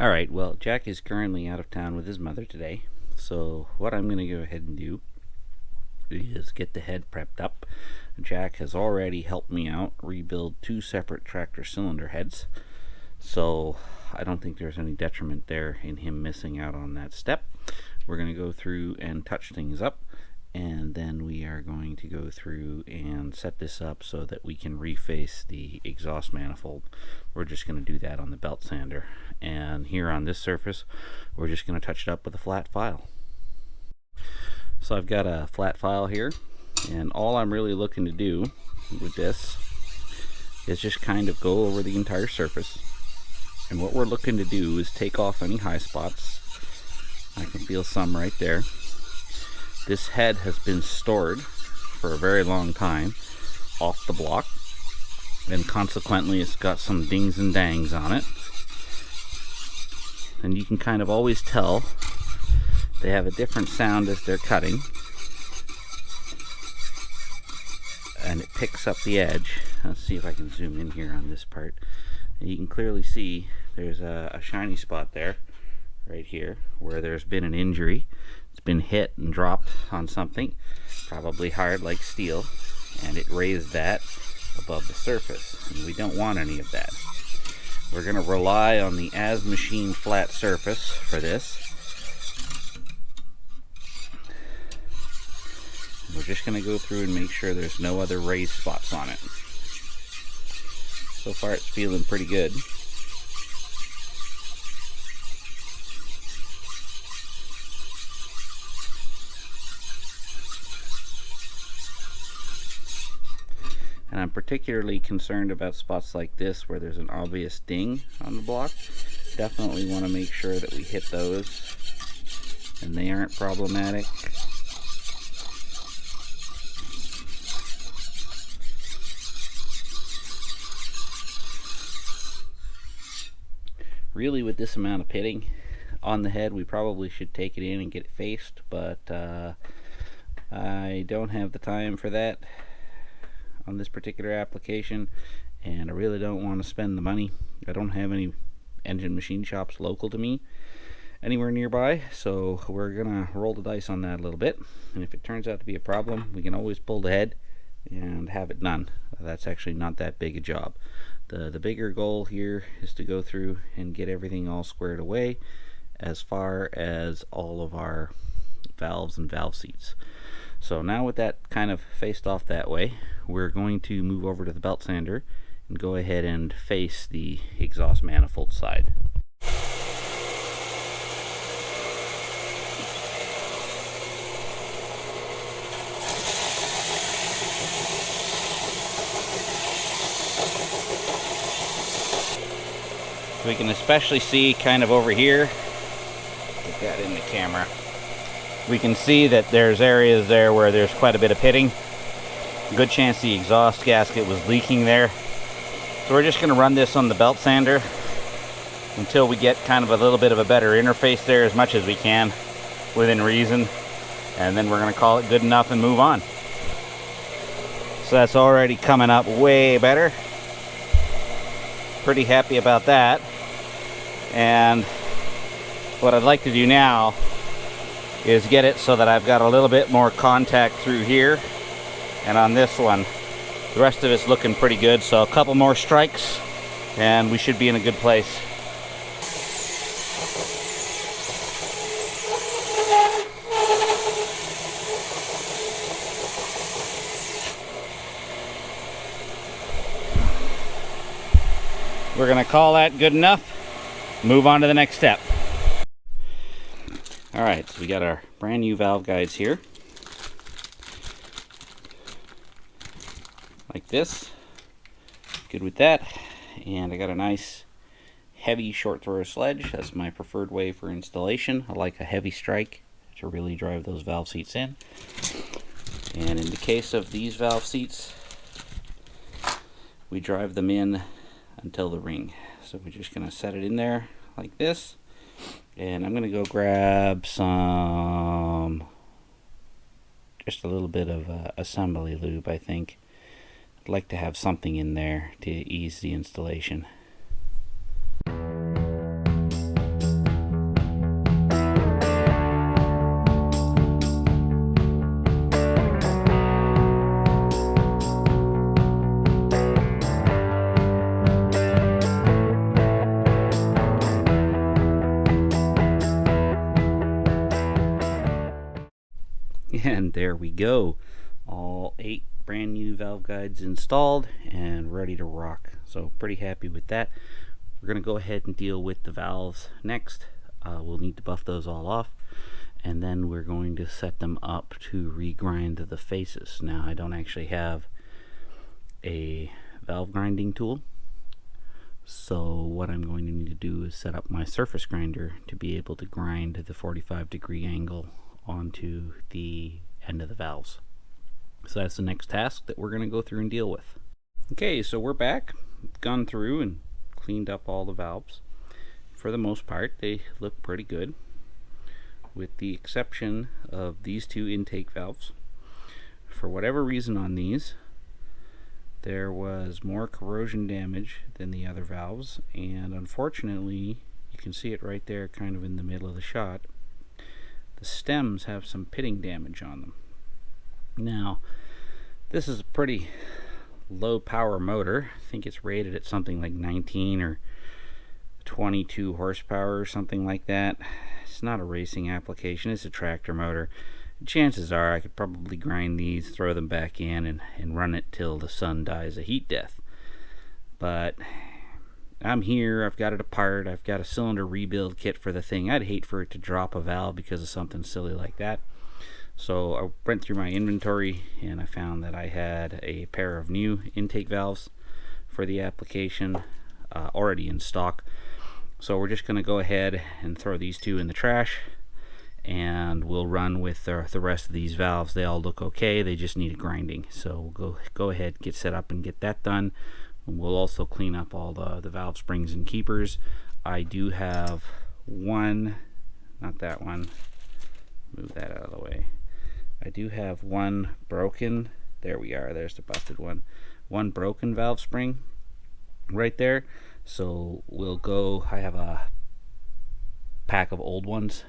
Alright, well, Jack is currently out of town with his mother today, so what I'm going to go ahead and do is get the head prepped up. Jack has already helped me out rebuild two separate tractor cylinder heads, so I don't think there's any detriment there in him missing out on that step. We're going to go through and touch things up, and then we are going to go through and set this up so that we can reface the exhaust manifold. We're just going to do that on the belt sander, and here on this surface we're just going to touch it up with a flat file. So I've got a flat file here, and all I'm really looking to do with this is just kind of go over the entire surface, and what we're looking to do is take off any high spots. I can feel some right there. This head has been stored for a very long time off the block, and consequently it's got some dings and dangs on it, and you can kind of always tell they have a different sound as they're cutting, and it picks up the edge. Let's see if I can zoom in here on this part, and you can clearly see there's a shiny spot there right here where there's been an injury. It's been hit and dropped on something, probably hard like steel, and it raised that above the surface, and we don't want any of that. We're going to rely on the as machined flat surface for this. We're just going to go through and make sure there's no other raised spots on it. So far it's feeling pretty good. And I'm particularly concerned about spots like this where there's an obvious ding on the block. Definitely want to make sure that we hit those and they aren't problematic. Really, with this amount of pitting on the head, we probably should take it in and get it faced, but I don't have the time for that on this particular application, and I really don't want to spend the money. I don't have any engine machine shops local to me anywhere nearby, so we're gonna roll the dice on that a little bit, and if it turns out to be a problem, we can always pull the head and have it done. That's actually not that big a job. The bigger goal here is to go through and get everything all squared away as far as all of our valves and valve seats. So now with that kind of faced off that way, we're going to move over to the belt sander and go ahead and face the exhaust manifold side. We can especially see kind of over here, get that in the camera, we can see that there's areas there where there's quite a bit of pitting. Good chance the exhaust gasket was leaking there. So we're just going to run this on the belt sander until we get kind of a little bit of a better interface there, as much as we can within reason, and then we're going to call it good enough and move on. So that's already coming up way better. Pretty happy about that. And what I'd like to do now is get it so that I've got a little bit more contact through here, and on this one the rest of it's looking pretty good. So a couple more strikes and we should be in a good place. We're gonna call that good enough, move on to the next step. Alright, so we got our brand new valve guides here, like this. Good with that. And I got a nice heavy short thrower sledge. That's my preferred way for installation. I like a heavy strike to really drive those valve seats in. And in the case of these valve seats, we drive them in until the ring. So we're just going to set it in there like this, and I'm going to go grab some, just a little bit of assembly lube. I think I'd like to have something in there to ease the installation. And there we go. All 8 brand new valve guides installed and ready to rock. So pretty happy with that. We're going to go ahead and deal with the valves next. We'll need to buff those all off, and then we're going to set them up to regrind the faces. Now, I don't actually have a valve grinding tool, so what I'm going to need to do is set up my surface grinder to be able to grind the 45-degree angle onto the end of the valves. So that's the next task that we're going to go through and deal with. Okay, so we're back. Gone through and cleaned up all the valves. For the most part, they look pretty good, with the exception of these 2 intake valves. For whatever reason on these, there was more corrosion damage than the other valves, and unfortunately, you can see it right there kind of in the middle of the shot. The stems have some pitting damage on them. Now, this is a pretty low power motor. I think it's rated at something like 19 or 22 horsepower or something like that. It's not a racing application, it's a tractor motor. Chances are I could probably grind these, throw them back in, and run it till the sun dies a heat death. But I'm here, I've got it apart, I've got a cylinder rebuild kit for the thing. I'd hate for it to drop a valve because of something silly like that. So I went through my inventory and I found that I had a pair of new intake valves for the application already in stock. So we're just going to go ahead and throw these 2 in the trash, and we'll run with the rest of these valves. They all look okay, they just need a grinding. So we'll go ahead, get set up and get that done. We'll also clean up all the valve springs and keepers. I do have one, not that one, move that out of the way. I do have one broken, there we are, there's the busted one. One broken valve spring right there. So we'll go, I have a pack of old ones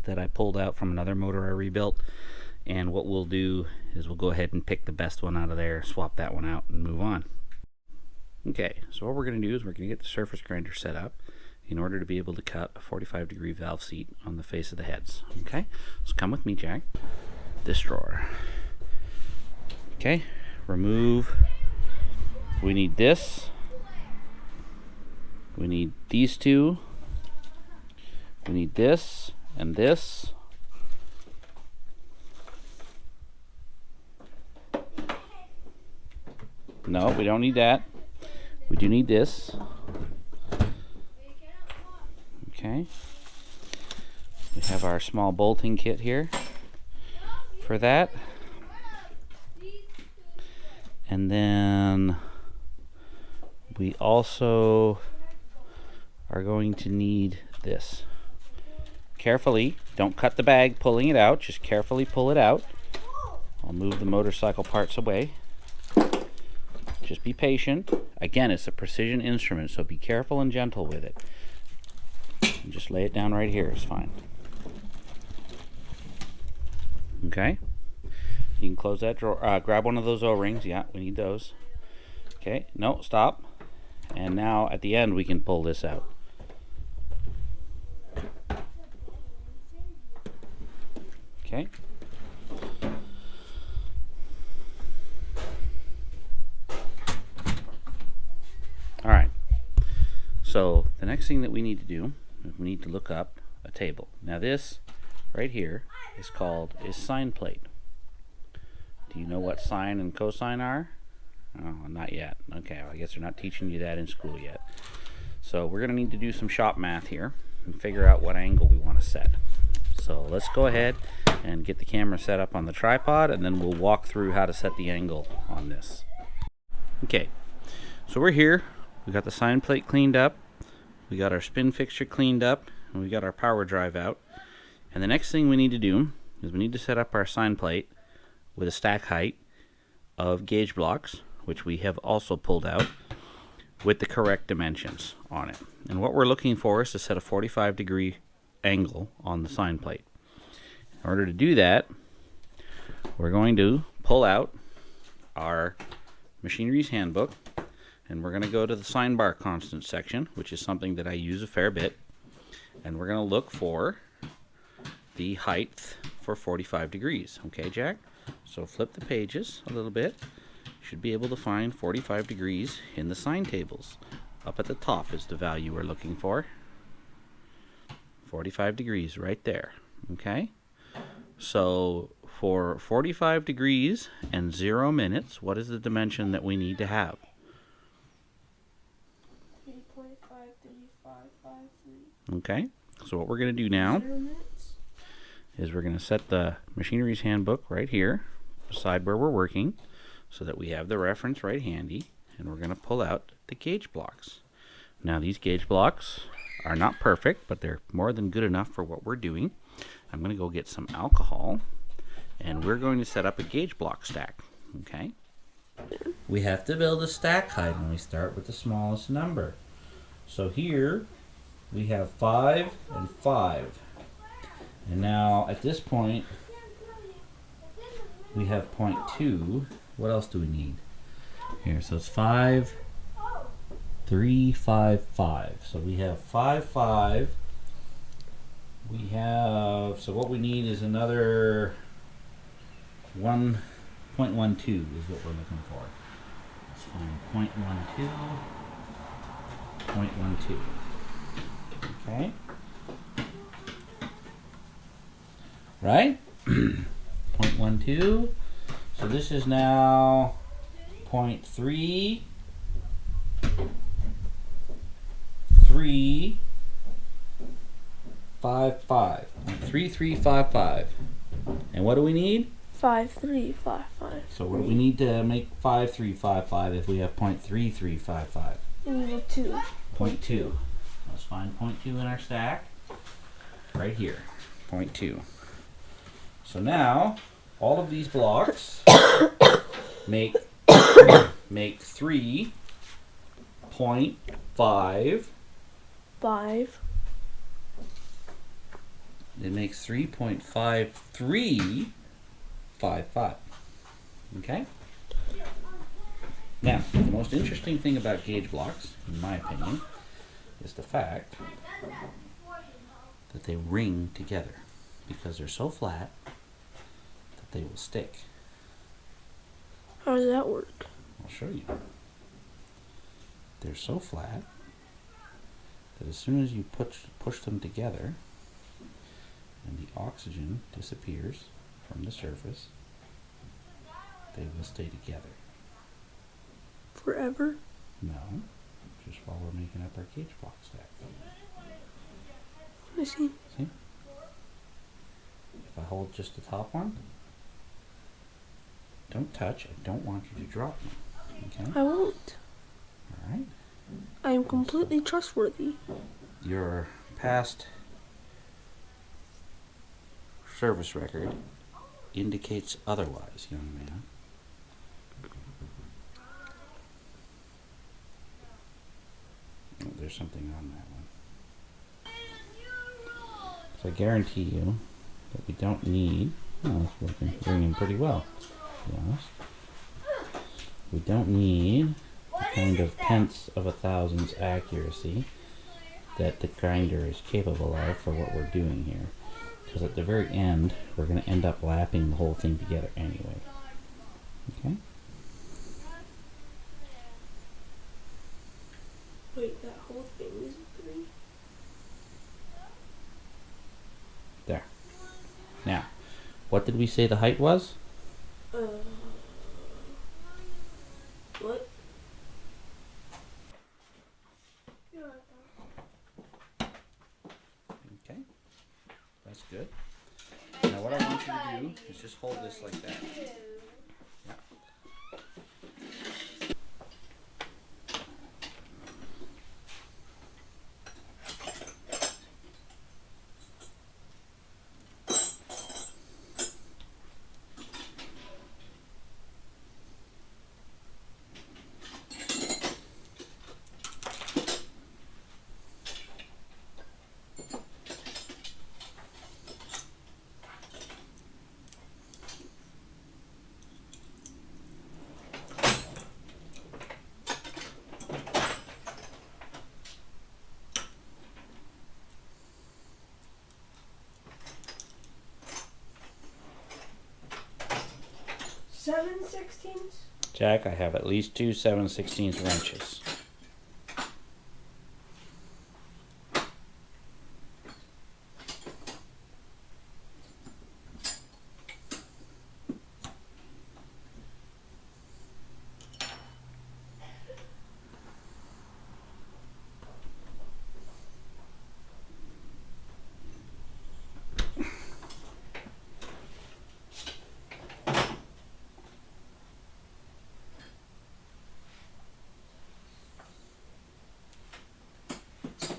that I pulled out from another motor I rebuilt, and what we'll do is we'll go ahead and pick the best one out of there, swap that one out, and move on. Okay, so what we're going to do is we're going to get the surface grinder set up in order to be able to cut a 45-degree valve seat on the face of the heads. Okay, so come with me, Jack. This drawer. Okay, remove. We need this. We need these 2. We need this and this. No, we don't need that. We do need this. Okay. We have our small bolting kit here for that. And then we also are going to need this. Carefully, don't cut the bag pulling it out, just carefully pull it out. I'll move the motorcycle parts away. Just be patient. Again, it's a precision instrument, so be careful and gentle with it. And just lay it down right here, it's fine. Okay, you can close that drawer. Grab one of those O-rings. Yeah, we need those. Okay, no, stop. And now at the end we can pull this out. Okay. All right. So the next thing that we need to do is we need to look up a table. Now this right here is called a sine plate. Do you know what sine and cosine are? Oh, not yet. Okay, well, I guess they're not teaching you that in school yet. So we're going to need to do some shop math here and figure out what angle we want to set. So let's go ahead and get the camera set up on the tripod, and then we'll walk through how to set the angle on this. Okay, so we're here. We got the sine plate cleaned up. We got our spin fixture cleaned up, and we got our power drive out. And the next thing we need to do is we need to set up our sine plate with a stack height of gauge blocks, which we have also pulled out, with the correct dimensions on it. And what we're looking for is to set a 45-degree angle on the sine plate. In order to do that, we're going to pull out our machinery's handbook, and we're going to go to the sine bar constant section, which is something that I use a fair bit, and we're going to look for the height for 45 degrees. Okay, Jack? So flip the pages a little bit. You should be able to find 45 degrees in the sine tables. Up at the top is the value we're looking for. 45 degrees right there. Okay? So for 45 degrees and 0 minutes, what is the dimension that we need to have? 3.53553. Okay? So what we're going to do now is we're going to set the machinery's handbook right here beside where we're working so that we have the reference right handy, and we're going to pull out the gauge blocks. Now these gauge blocks are not perfect, but they're more than good enough for what we're doing. I'm going to go get some alcohol, and we're going to set up a gauge block stack. Okay? We have to build a stack height, and we start with the smallest number. So here we have 5 and 5. And now at this point we have 0.2. What else do we need? Here, so it's 5, 3, 5, 5. So we have 5, 5. We have, so what we need is another 1.12 is what we're looking for. Let's find 0.12. Okay. Right? 0.12. So this is now 0.3, 3, 5, 5. 0.3355. And what do we need? 5355. So what do we need to make 5355 if we have 0.3355? We need a 2. 0.2. Let's find 0.2 in our stack. Right here. 0.2. So now, all of these blocks make 3.5. 5. It makes 3.5355. Okay? Now, the most interesting thing about gauge blocks, in my opinion, is the fact that they ring together because they're so flat that they will stick. How does that work? I'll show you. They're so flat that as soon as you push them together and the oxygen disappears from the surface, they will stay together. Forever? No, just while we're making up our gauge block stack. I see. See? If I hold just the top one, don't touch. I don't want you to drop them. Okay? I won't. Alright. I am completely trustworthy. Your past service record indicates otherwise, young man. Oh, there's something on that one. So I guarantee you that we don't need, oh, it's ringing pretty well, to be honest. We don't need the kind of tenths of a thousand's accuracy that the grinder is capable of for what we're doing here. Because at the very end, we're going to end up lapping the whole thing together anyway. Okay? Wait, that whole thing is 3? There. Now, what did we say the height was? What? Okay. That's good. Now what I want you to do is just hold this like that. Yeah. 7/16? Jack, I have at least 2 7/16 wrenches.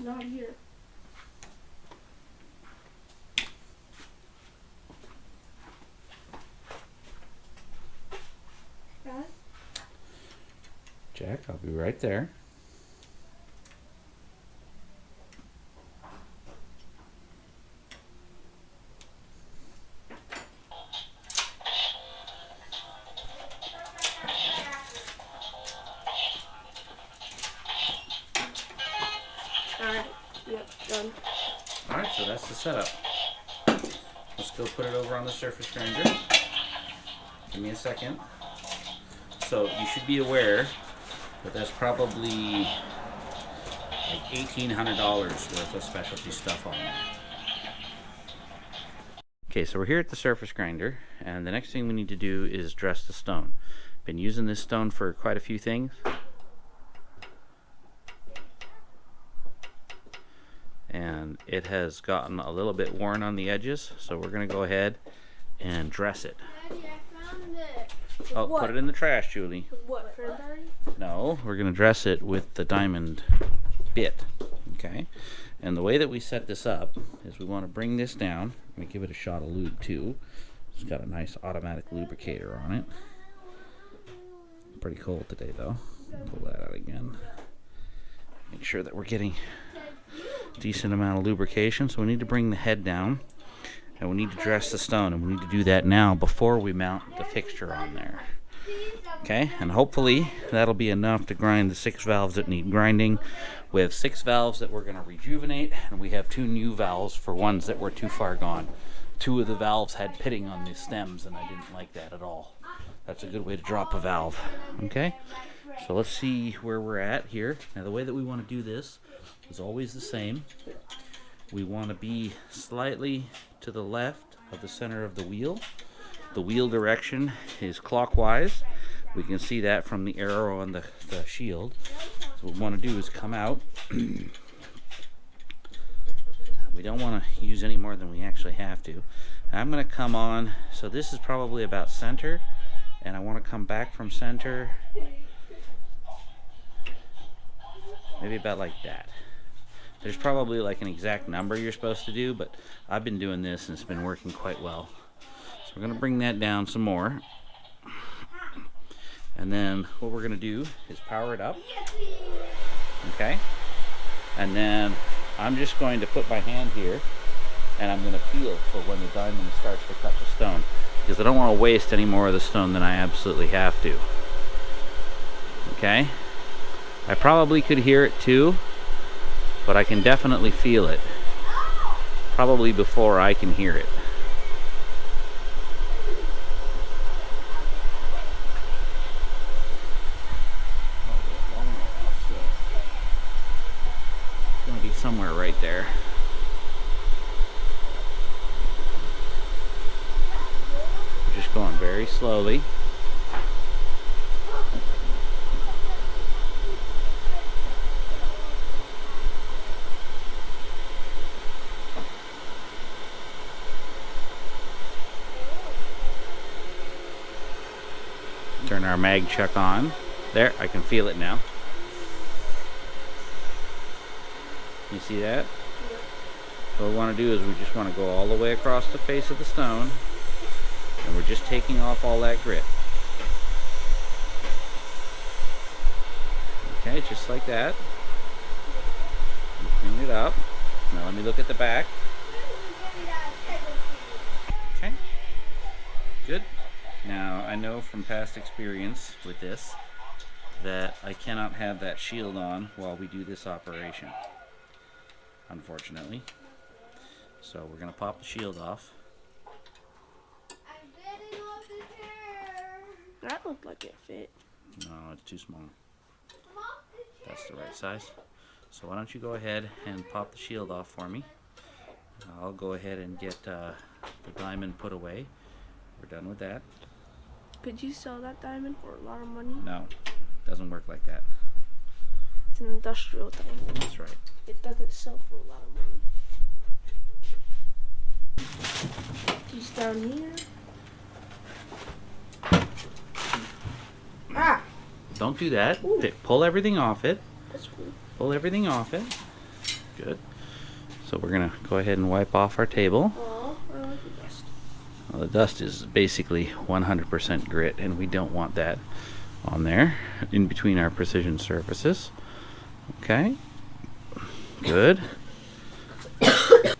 Not here. Dad? Jack, I'll be right there. Alright. Yep, done. Alright, so that's the setup. Let's go put it over on the surface grinder. Give me a second. So you should be aware that that's probably like $1,800 worth of specialty stuff on there. Okay, so we're here at the surface grinder, and the next thing we need to do is dress the stone. Been using this stone for quite a few things. And it has gotten a little bit worn on the edges, so we're going to go ahead and dress it. Daddy, I found it. Oh, What? put it in the trash, Julie. What, cranberry? No, we're going to dress it with the diamond bit. Okay? And the way that we set this up is we want to bring this down. Let me give it a shot of lube too. It's got a nice automatic lubricator on it. Pretty cold today though. Pull that out again. Make sure that we're getting a decent amount of lubrication. So we need to bring the head down and we need to dress the stone, and we need to do that now before we mount the fixture on there. Okay, and hopefully that'll be enough to grind the 6 valves that need grinding. We have 6 valves that we're going to rejuvenate, and we have 2 new valves for ones that were too far gone. 2 of the valves had pitting on the stems, and I didn't like that at all. That's a good way to drop a valve. Okay, so let's see where we're at here. Now the way that we want to do this is always the same. We want to be slightly to the left of the center of the wheel. The wheel direction is clockwise. We can see that from the arrow on the shield. So what we want to do is come out. We don't want to use any more than we actually have to. I'm going to come on, so this is probably about center, and I want to come back from center maybe about like that. There's probably like an exact number you're supposed to do, but I've been doing this and it's been working quite well. So we're going to bring that down some more. And then what we're going to do is power it up. Okay? And then I'm just going to put my hand here and I'm going to feel for when the diamond starts to cut the stone, because I don't want to waste any more of the stone than I absolutely have to. Okay? I probably could hear it too, but I can definitely feel it. Probably before I can hear it. It's going to be somewhere right there. We're just going very slowly. Turn our mag chuck on. There, I can feel it now. You see that? Yep. So what we want to do is we just want to go all the way across the face of the stone, and we're just taking off all that grit. Okay, just like that. Clean it up. Now let me look at the back. Okay, good. Now I know from past experience with this that I cannot have that shield on while we do this operation, unfortunately. So we're going to pop the shield off. I'm getting off the chair. That looked like it fit. No, it's too small. That's the right size. So why don't you go ahead and pop the shield off for me. I'll go ahead and get the diamond put away. We're done with that. Could you sell that diamond for a lot of money? No, doesn't work like that. It's an industrial diamond. That's right. It doesn't sell for a lot of money. He's down here. Ah! Don't do that. Ooh. Pull everything off it. That's cool. Pull everything off it. Good. So we're going to go ahead and wipe off our table. Oh, I like the dust. Well, the dust is basically 100% grit, and we don't want that on there in between our precision surfaces. Okay. Good. I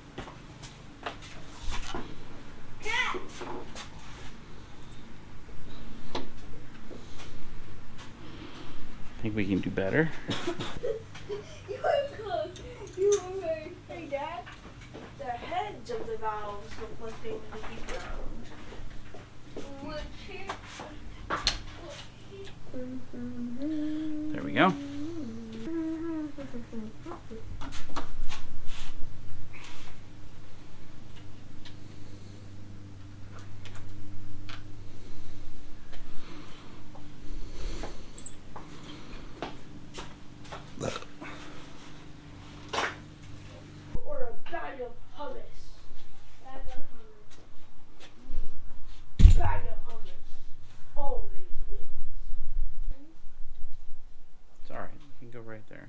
think we can do better. You were close. You were right. Hey, Dad. The heads of the valves look like they need to be ground. There we go. Or a bag of hummus. Bag of hummus. Always wins. It's alright. You can go right there.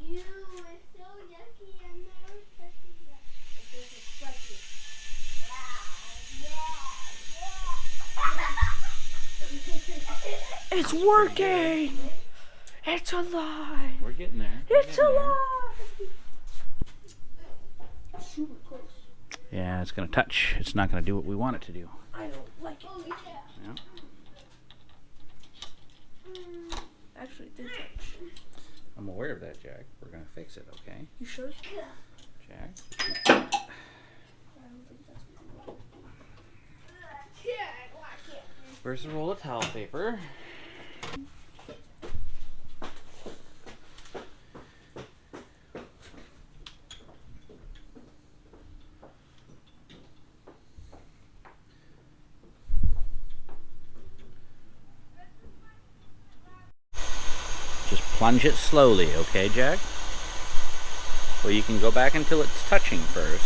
Ew, it's so yucky. I'm never touching that. It's working! It's alive! We're getting there. It's alive! Super close. Yeah, it's going to touch. It's not going to do what we want it to do. I don't like it. Oh, yeah. Yeah. Actually, it did touch. I'm aware of that, Jack. We're going to fix it, okay? You sure? Jack? I don't think that's good. Where's the roll of towel paper? Just plunge it slowly, okay, Jack? Well, you can go back until it's touching first.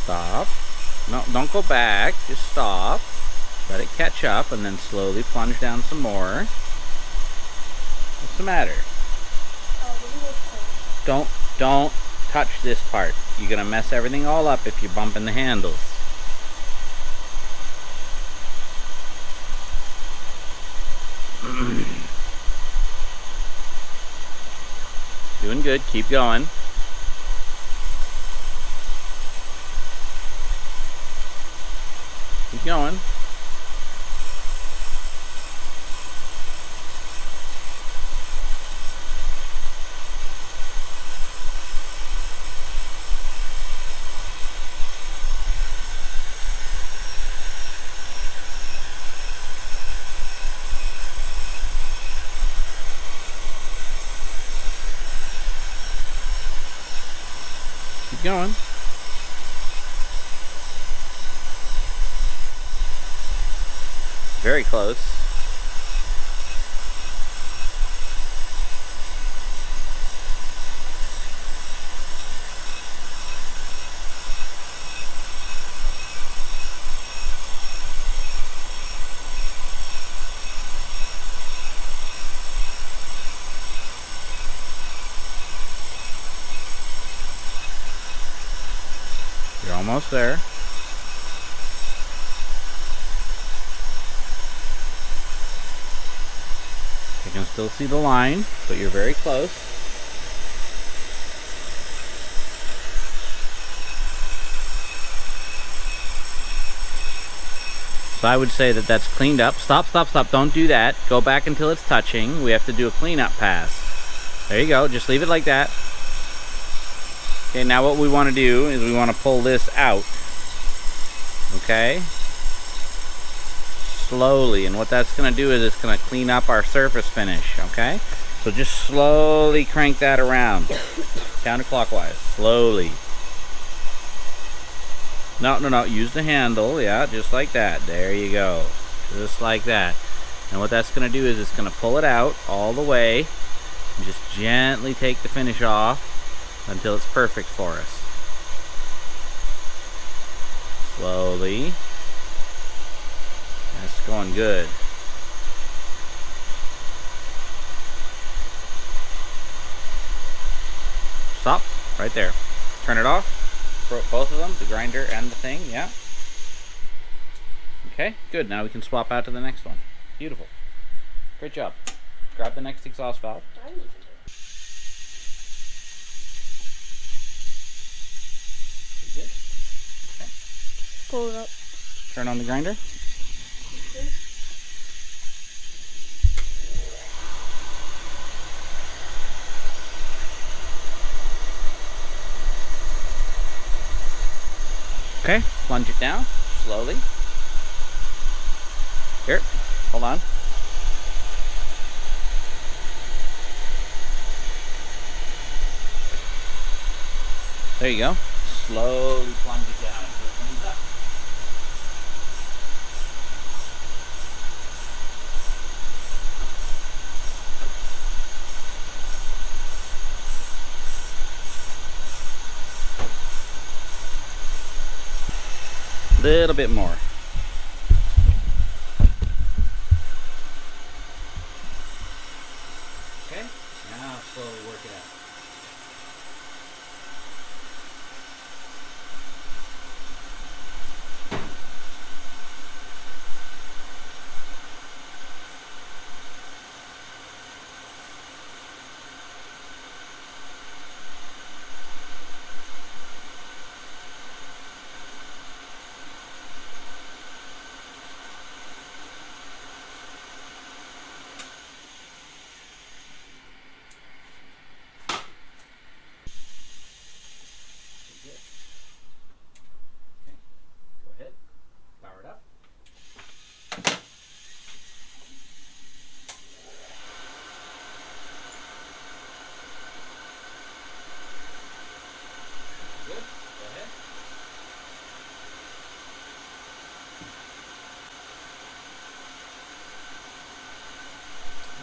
Stop. No, don't go back. Just stop. Let it catch up and then slowly plunge down some more. What's the matter? Don't touch this part. You're gonna mess everything all up if you're bumping the handles. Doing good. Keep going. Keep going. Keep going. Very close. You're almost there. You can still see the line, but you're very close. So I would say that that's cleaned up. Stop, stop, stop. Don't do that. Go back until it's touching. We have to do a cleanup pass. There you go. Just leave it like that. Okay, now what we want to do is we want to pull this out. Okay? Slowly. And what that's going to do is it's going to clean up our surface finish. Okay? So just slowly crank that around. Counterclockwise. Slowly. No, no, no. Use the handle. Yeah, just like that. There you go. Just like that. And what that's going to do is it's going to pull it out all the way. And just gently take the finish off until it's perfect for us. Slowly. That's going good. Stop. Right there. Turn it off. Both of them, the grinder and the thing, yeah. Okay, good. Now we can swap out to the next one. Beautiful. Great job. Grab the next exhaust valve. Good. Okay. Pull it up. Turn on the grinder. Okay, plunge it down slowly. Here, hold on. There you go. Slowly plunge it down until it comes up. Little bit more. Okay, now slowly work it out.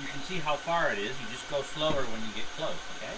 You can see how far it is. You just go slower when you get close, okay?